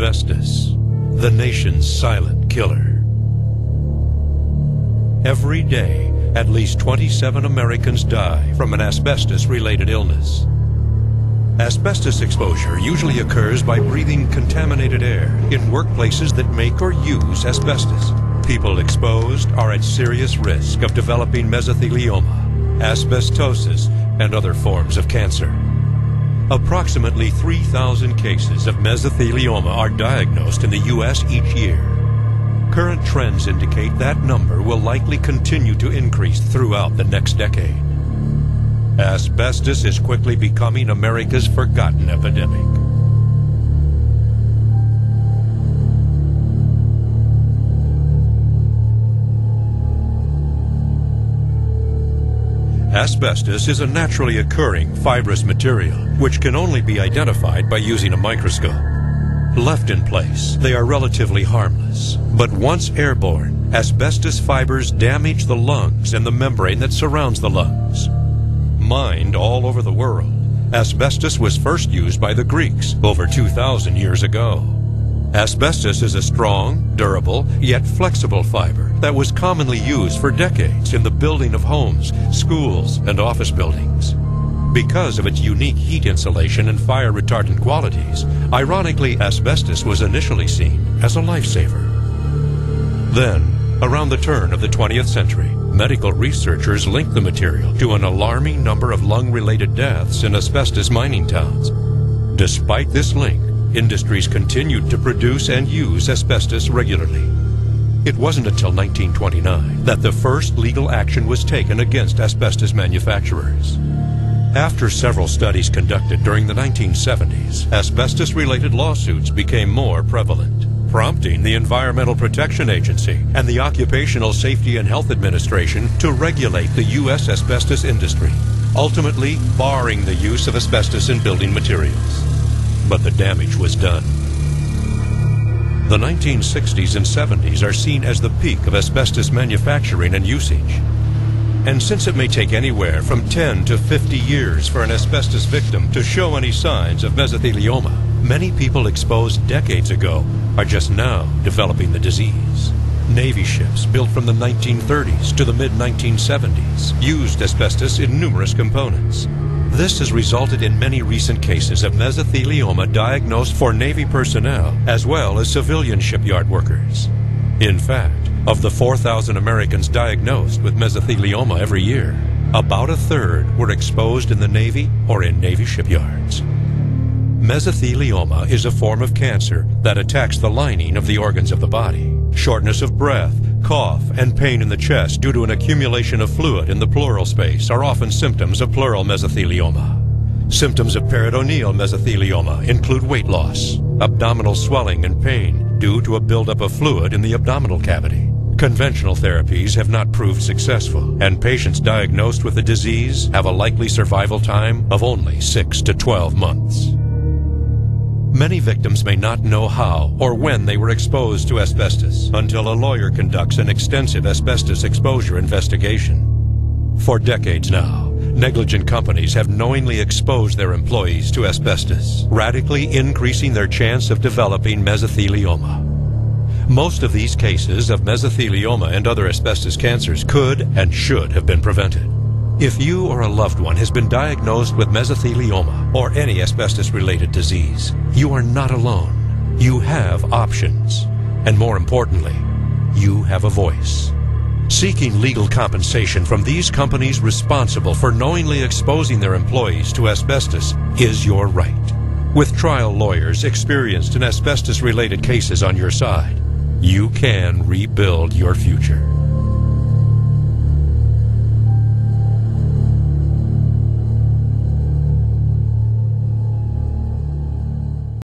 Asbestos, the nation's silent killer. Every day, at least 27 Americans die from an asbestos-related illness. Asbestos exposure usually occurs by breathing contaminated air in workplaces that make or use asbestos. People exposed are at serious risk of developing mesothelioma, asbestosis, and other forms of cancer. Approximately 3,000 cases of mesothelioma are diagnosed in the U.S. each year. Current trends indicate that number will likely continue to increase throughout the next decade. Asbestos is quickly becoming America's forgotten epidemic. Asbestos is a naturally occurring fibrous material which can only be identified by using a microscope. Left in place, they are relatively harmless, but once airborne, asbestos fibers damage the lungs and the membrane that surrounds the lungs. Mined all over the world, asbestos was first used by the Greeks over 2,000 years ago. Asbestos is a strong, durable, yet flexible fiber that was commonly used for decades in the building of homes, schools, and office buildings. Because of its unique heat insulation and fire retardant qualities, ironically, asbestos was initially seen as a lifesaver. Then, around the turn of the 20th century, medical researchers linked the material to an alarming number of lung-related deaths in asbestos mining towns. Despite this link, industries continued to produce and use asbestos regularly. It wasn't until 1929 that the first legal action was taken against asbestos manufacturers. After several studies conducted during the 1970s, asbestos-related lawsuits became more prevalent, prompting the Environmental Protection Agency and the Occupational Safety and Health Administration to regulate the U.S. asbestos industry, ultimately barring the use of asbestos in building materials. But the damage was done. The 1960s and 70s are seen as the peak of asbestos manufacturing and usage. And since it may take anywhere from 10 to 50 years for an asbestos victim to show any signs of mesothelioma, many people exposed decades ago are just now developing the disease. Navy ships built from the 1930s to the mid-1970s used asbestos in numerous components. This has resulted in many recent cases of mesothelioma diagnosed for Navy personnel as well as civilian shipyard workers. In fact, of the 4,000 Americans diagnosed with mesothelioma every year, about a third were exposed in the Navy or in Navy shipyards. Mesothelioma is a form of cancer that attacks the lining of the organs of the body. Shortness of breath, cough, and pain in the chest due to an accumulation of fluid in the pleural space are often symptoms of pleural mesothelioma. Symptoms of peritoneal mesothelioma include weight loss, abdominal swelling and pain due to a buildup of fluid in the abdominal cavity. Conventional therapies have not proved successful, and patients diagnosed with the disease have a likely survival time of only 6 to 12 months. Many victims may not know how or when they were exposed to asbestos until a lawyer conducts an extensive asbestos exposure investigation. For decades now, negligent companies have knowingly exposed their employees to asbestos, radically increasing their chance of developing mesothelioma. Most of these cases of mesothelioma and other asbestos cancers could and should have been prevented. If you or a loved one has been diagnosed with mesothelioma or any asbestos-related disease, you are not alone. You have options. And more importantly, you have a voice. Seeking legal compensation from these companies responsible for knowingly exposing their employees to asbestos is your right. With trial lawyers experienced in asbestos-related cases on your side, you can rebuild your future.